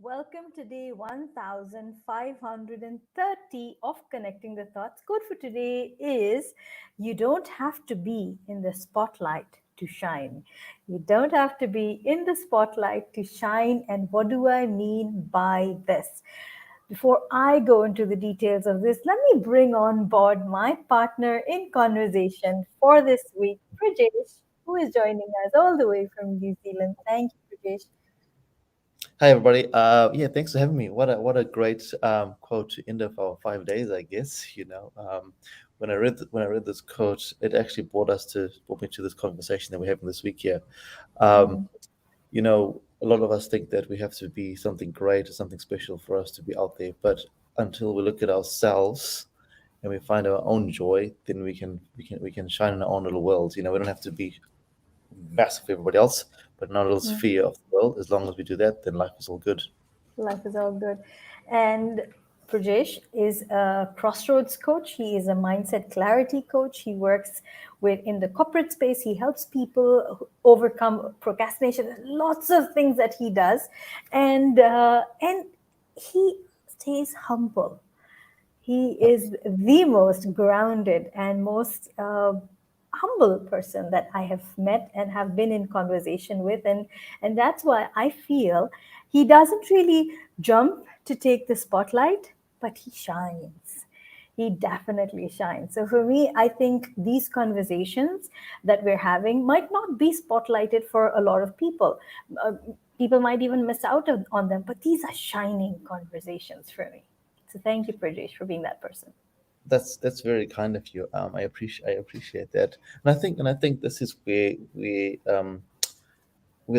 Welcome to day 1530 of Connecting the Thoughts. Quote for today is: You don't have to be in the spotlight to shine. You don't have to be in the spotlight to shine. And what do I mean by this? Before I go into the details of this, let me bring on board my partner in conversation for this week, Prajesh, who is joining us all the way from New Zealand. Thank you, Prajesh. Hi everybody. Yeah, thanks for having me. What a great quote to end of our 5 days, I guess. When I read this quote, it actually brought me to this conversation that we're having this week here. Um, Mm, a lot of us think that we have to be something great or something special for us to be out there, but until we look at ourselves and we find our own joy, then we can shine in our own little world. We don't have to be massive for everybody else, but in our little mm. sphere of the world. As long as we do that, then life is all good. Life is all good. And Prajesh is a crossroads coach. He is a mindset clarity coach. He works with in the corporate space. He helps people overcome procrastination. There's lots of things that he does, and he stays humble. He is the most grounded and most humble person that I have met and have been in conversation with, and that's why I feel he doesn't really jump to take the spotlight, but he shines. He definitely shines. So for me, I think these conversations that we're having might not be spotlighted for a lot of people. Uh, People might even miss out on them, but these are shining conversations for me. So thank you, Prajesh, for being that person. That's very kind of you. I appreciate that, and I think this is where the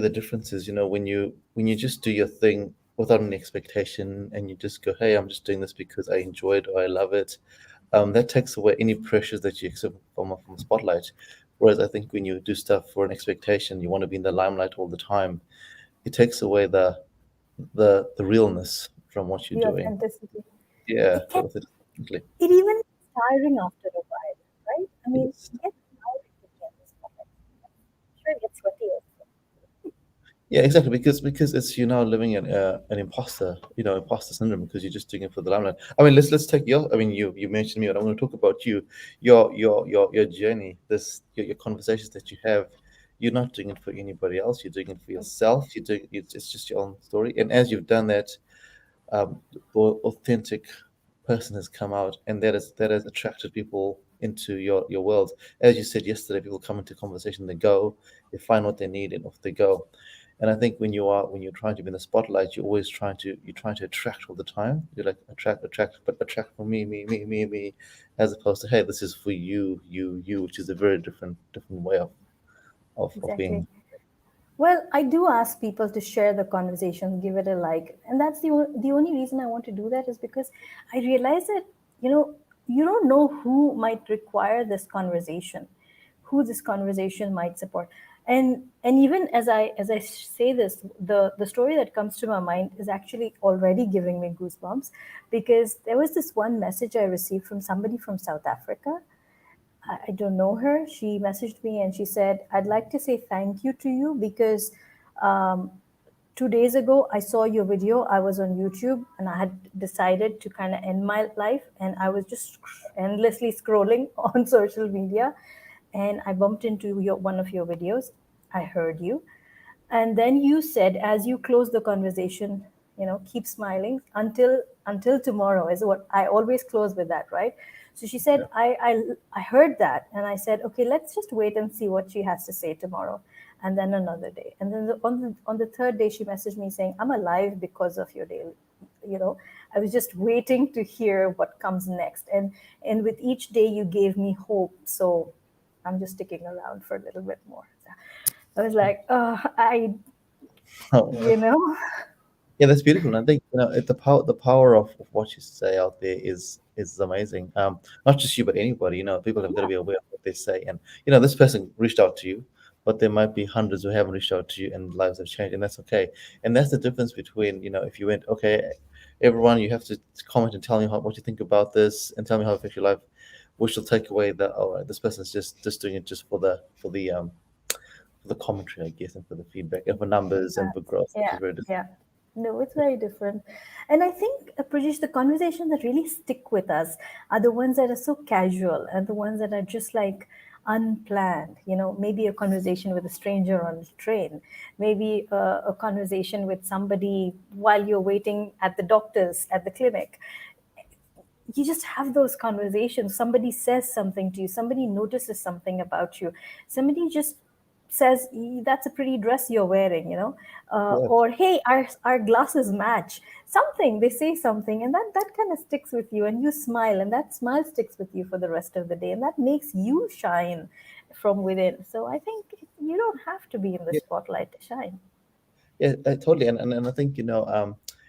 difference is. When you just do your thing without any expectation, and you just go, "Hey, I'm just doing this because I enjoy it or I love it." That takes away any pressures that you accept from the spotlight. Whereas I think when you do stuff for an expectation, you want to be in the limelight all the time. It takes away the realness from what you're The doing. authenticity. Yeah, It the can, authenticity. it even gets tiring after a while, right? I mean, Yes. it gets tiring to be at this moment. Sure, it gets sweaty also. Yeah, exactly. Because it's living in an imposter syndrome because you're just doing it for the limelight. I mean, let's take your. I mean, you mentioned me, but I'm going to talk about you, your journey, your conversations that you have. You're not doing it for anybody else. You're doing it for yourself. You're doing it's just your own story. And as you've done that, the authentic person has come out, and that has attracted people into your world. As you said yesterday, people come into conversation, they find what they need, and off they go. And I think when you're trying to be in the spotlight, you're trying to attract all the time. You're like attract, but attract for me, as opposed to, hey, this is for you, which is a very different way of Exactly. being. Well, I do ask people to share the conversation, give it a like, and that's the only reason I want to do that is because I realize that you know you don't know who might require this conversation, who this conversation might support, and even as I say this, the story that comes to my mind is actually already giving me goosebumps because there was this one message I received from somebody from South Africa. I don't know her. She messaged me and she said, I'd like to say thank you to you because um, 2 days ago I saw your video. I was on YouTube and I had decided to kind of end my life. And I was just endlessly scrolling on social media. And I bumped into one of your videos. I heard you. And then you said, as you close the conversation, keep smiling until tomorrow is what I always close with that, right? So she said, I heard that, and I said, okay, let's just wait and see what she has to say tomorrow, and then another day, and then on the third day, she messaged me saying, I'm alive because of your day. You know, I was just waiting to hear what comes next, and with each day, you gave me hope. So I'm just sticking around for a little bit more. I was like, you know, Yeah, that's beautiful. And I think the power of what you say out there is amazing. Not just you, but anybody. People have got to yeah, be aware of what they say. And this person reached out to you, but there might be hundreds who haven't reached out to you, and lives have changed, and that's okay. And that's the difference between if you went, okay, everyone, you have to comment and tell me what you think about this, and tell me how it affects your life, which will take away that. Oh, this person's just doing it just for the commentary, I guess, and for the feedback, and for numbers and for growth, which yeah, is very different. yeah. No, it's very different. And I think, Prajesh, the conversations that really stick with us are the ones that are so casual and the ones that are just like unplanned. Maybe a conversation with a stranger on the train, maybe a conversation with somebody while you're waiting at the doctor's, at the clinic. You just have those conversations. Somebody says something to you, somebody notices something about you, somebody just says, That's a pretty dress you're wearing," Yeah. or "Hey, our glasses match." Something, they say something, and that kind of sticks with you, and you smile, and that smile sticks with you for the rest of the day, and that makes you shine from within. So I think you don't have to be in the spotlight to shine. Yeah, totally. And I think,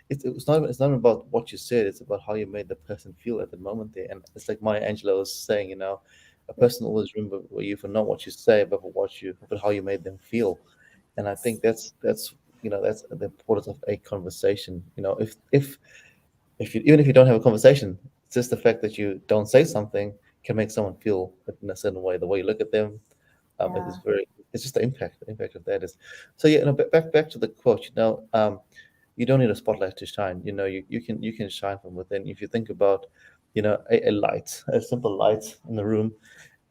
it's not about what you said, it's about how you made the person feel at the moment there. And it's like Maya Angelou was saying, a person always remember you for not what you say, but for but how you made them feel. And I think that's the importance of a conversation. If you even if you don't have a conversation, it's just the fact that you don't say something can make someone feel in a certain way. The way you look at them, it Yeah. is very. It's just the impact of that is. So yeah, back to the quote. You don't need a spotlight to shine. You can shine from within. If you think about, a light, a simple light in the room,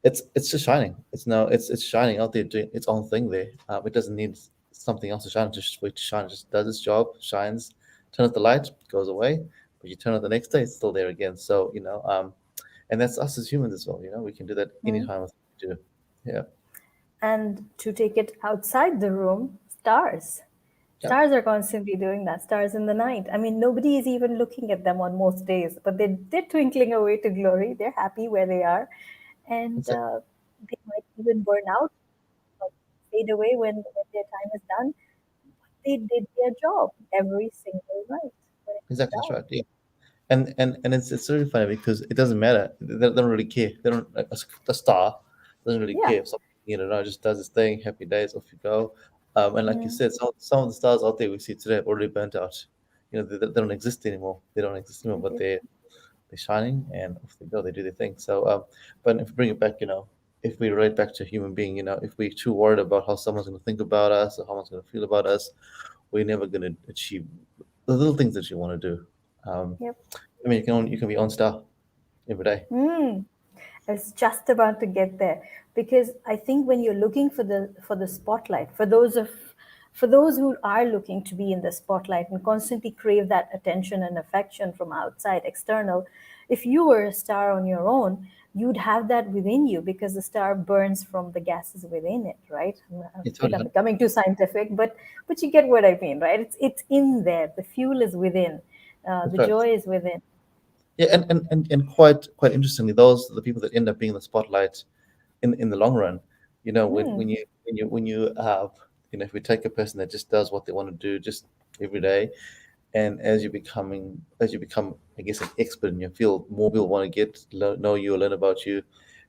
it's just shining. It's shining out there doing its own thing there. It doesn't need something else to shine. Just wait to shine. It just does its job, shines. Turn off the light, goes away. But you turn it the next day, it's still there again. So and that's us as humans as well. We can do that Mm. anytime we do. Yeah. And to take it outside the room, stars. Yep. Stars are constantly doing that. Stars in the night. I mean, nobody is even looking at them on most days, but they're twinkling away to glory. They're happy where they are. And Exactly. they might even burn out or fade away when their time is done. They did their job every single night when it was Exactly. That's dark. right. Yeah. And it's really funny because it doesn't matter. They don't really care. They don't a star doesn't really Yeah. care if something no, just does its thing. Happy days, off you go. And like you Mm, said, some of the stars out there we see today have already burnt out. They don't exist anymore. They don't exist anymore. But okay. they're shining and off they go. They do their thing. So but if we bring it back, if we relate back to a human being, if we're too worried about how someone's going to think about us or how someone's going to feel about us, we're never going to achieve the little things that you want to do. Um, Yep. I mean, you can be on star every day. Mm. I was just about to get there, because I think when you're looking for the spotlight, for those who are looking to be in the spotlight and constantly crave that attention and affection from outside, external, if you were a star on your own, you'd have that within you, because the star burns from the gases within it, right? I'm Yeah, afraid totally. I'm becoming too scientific, but you get what I mean, right? It's in there. The fuel is within. That's The right. joy is within. Yeah, and quite interestingly, those are the people that end up being the spotlight in the long run. Hmm. If we take a person that just does what they want to do just every day, and as you become, I guess, an expert in your field, more people want to know you or learn about you.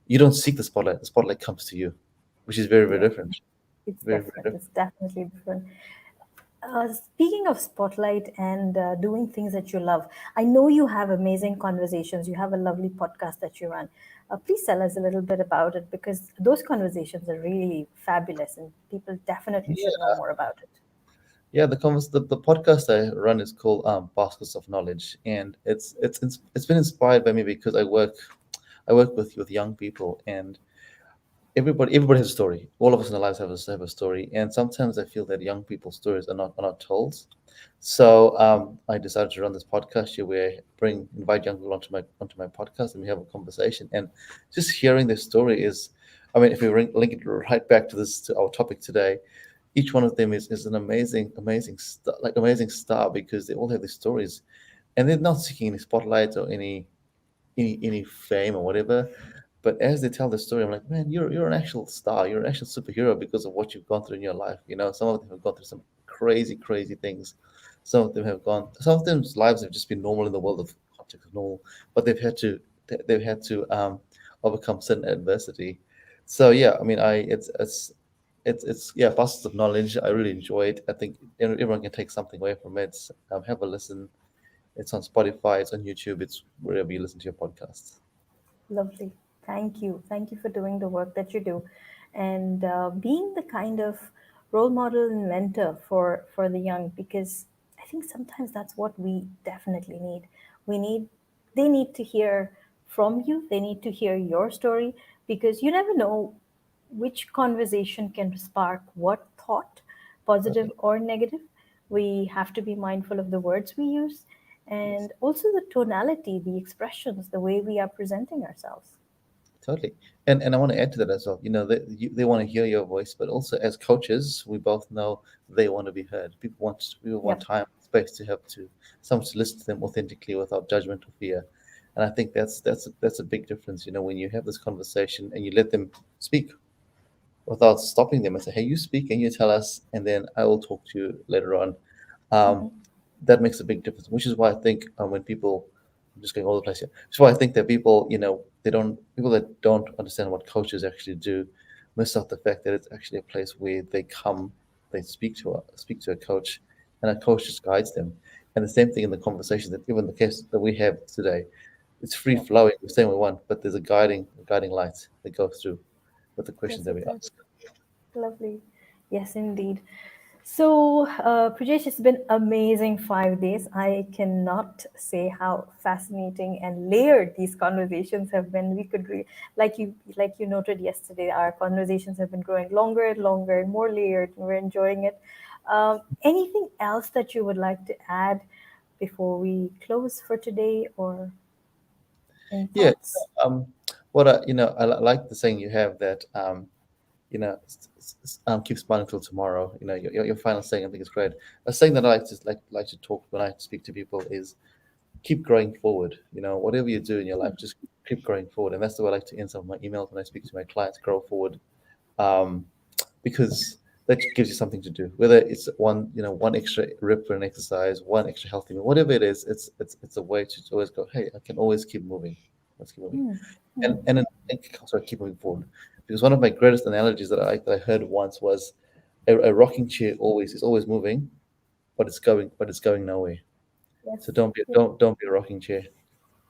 You don't seek the spotlight. The spotlight comes to you, which is very, very Yeah, different. it's Very, very different. different. It's definitely different. Speaking of spotlight and doing things that you love, I know you have amazing conversations. You have a lovely podcast that you run. Please tell us a little bit about it, because those conversations are really fabulous and people definitely should know Yeah. more about it. Yeah, the podcast I run is called Baskets of Knowledge, and it's been inspired by me because I work with young people, and everybody has a story. All of us in our lives have a story, and sometimes I feel that young people's stories are not told. So I decided to run this podcast here where I invite young people onto my podcast, and we have a conversation. And just hearing their story is, I mean, if we link it right back to our topic today, each one of them is an amazing star because they all have these stories, and they're not seeking any spotlight or any fame or whatever. But as they tell the story, I'm like, man, you're an actual star. You're an actual superhero because of what you've gone through in your life. Some of them have gone through some crazy things. Some of them's lives have just been normal in the world of context of normal, but they've had to overcome certain adversity. So yeah, I mean, it's yeah, buses of knowledge. I really enjoy it. I think everyone can take something away from it. Have a listen. It's on Spotify. It's on YouTube. It's wherever you listen to your podcasts. Lovely. Thank you. Thank you for doing the work that you do, and being the kind of role model and mentor for the young. Because I think sometimes that's what we definitely need. We need, they need to hear from you, they need to hear your story, because you never know which conversation can spark what thought, positive Totally. or negative. We have to be mindful of the words we use, and Yes. also the tonality, the expressions, the way we are presenting ourselves. Totally. And I want to add to that as well. They want to hear your voice, but also as coaches, we both know they want to be heard. People want Yep. time, space to have to someone to listen to them authentically without judgment or fear. And I think that's a big difference. When you have this conversation and you let them speak without stopping them and say, "Hey, you speak and you tell us, and then I will talk to you later on." Um, Mhm. that makes a big difference. Which is why I think when people, I'm just going all over the place here. Which is why I think that people, people that don't understand what coaches actually do, miss out the fact that it's actually a place where they come, they speak to a coach, and a coach just guides them. And the same thing in the conversation that even the case that we have today, it's free Yep. flowing. We're saying we want, but there's a guiding light that goes through with the questions Yes, that we it does. ask. Lovely. Yes, indeed. So, Prajesh, it's been amazing 5 days. I cannot say how fascinating and layered these conversations have been. We could, like you noted yesterday, our conversations have been growing longer and longer and more layered, and we're enjoying it. Anything else that you would like to add before we close for today, or any Yeah. thoughts? I like the saying you have that keep smiling till tomorrow. Your final saying, I think, is great. A saying that I like to talk when I speak to people is keep growing forward. Whatever you do in your life, just keep growing forward. And that's the way I like to end some of my emails when I speak to my clients. Grow forward, um, because that gives you something to do. Whether it's one extra rip for an exercise, one extra healthy meal, whatever it is, it's a way to always go. Hey, I can always keep moving. Let's keep moving, Hmm. and Hmm. and, and sorry, keep moving forward. Because one of my greatest analogies that I heard once was a rocking chair always moving, but it's going nowhere. Yes. So don't be Yes. don't be a rocking chair.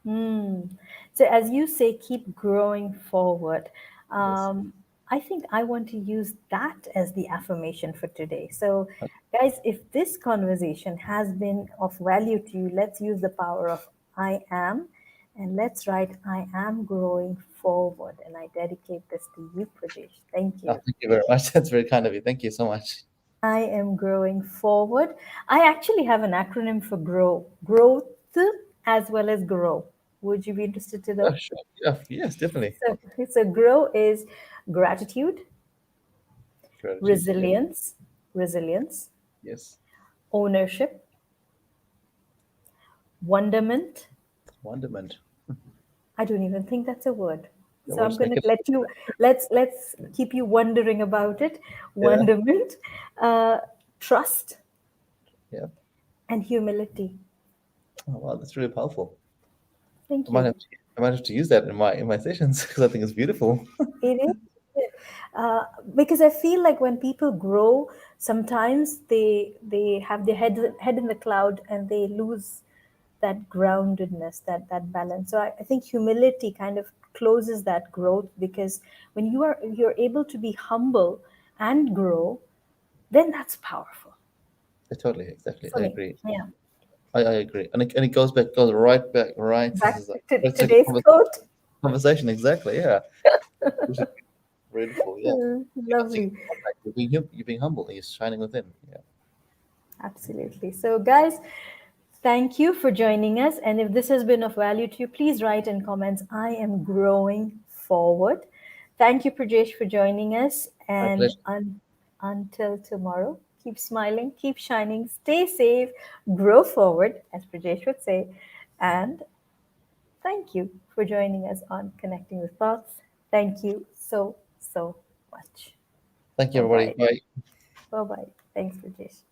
Hmm. So, as you say, keep growing forward. Yes. Um, I think I want to use that as the affirmation for today. So, Okay. guys, if this conversation has been of value to you, let's use the power of I am, and let's write I am growing forward. And I dedicate this to you, Pradesh. Thank Oh, you. thank you very much. That's very kind of you. Thank you so much. I am growing forward. I actually have an acronym for grow, growth as well as grow. Would you be interested to know? Oh, sure. Yeah. Yes, definitely. So grow is gratitude, Gratitude. Yeah. resilience, resilience, Yes. ownership, wonderment. Wonderment. I don't even think that's a word. Yeah, So we'll I'm just going make to it. let's keep you wondering about it. Yeah. Wonderment, uh, trust, Yeah. and humility. Oh, wow, that's really powerful. I Thank might you. have to, I might have to use that in my sessions because I think it's beautiful. It is. Uh, because I feel like when people grow, sometimes they have their head in the cloud and they lose that groundedness, that balance. So I think humility kind of closes that growth, because when you're able to be humble and grow, then that's powerful Totally, exactly. for I me. agree. Yeah. I agree. And it goes right back, right? This Back is like to let's take today's a quote. conversation. Exactly. Yeah. Which is beautiful. Yeah. Once you Lovely. contact, you're being humble. You're shining within. Yeah. Absolutely. So, guys, thank you for joining us. And if this has been of value to you, please write in comments, I am growing forward. Thank you, Prajesh, for joining us. My And pleasure. until tomorrow, keep smiling, keep shining, stay safe, grow forward, as Prajesh would say. And thank you for joining us on Connecting with Thoughts. Thank you so, so much. Thank you, Bye everybody. bye. Bye. Bye bye. Thanks, Prajesh.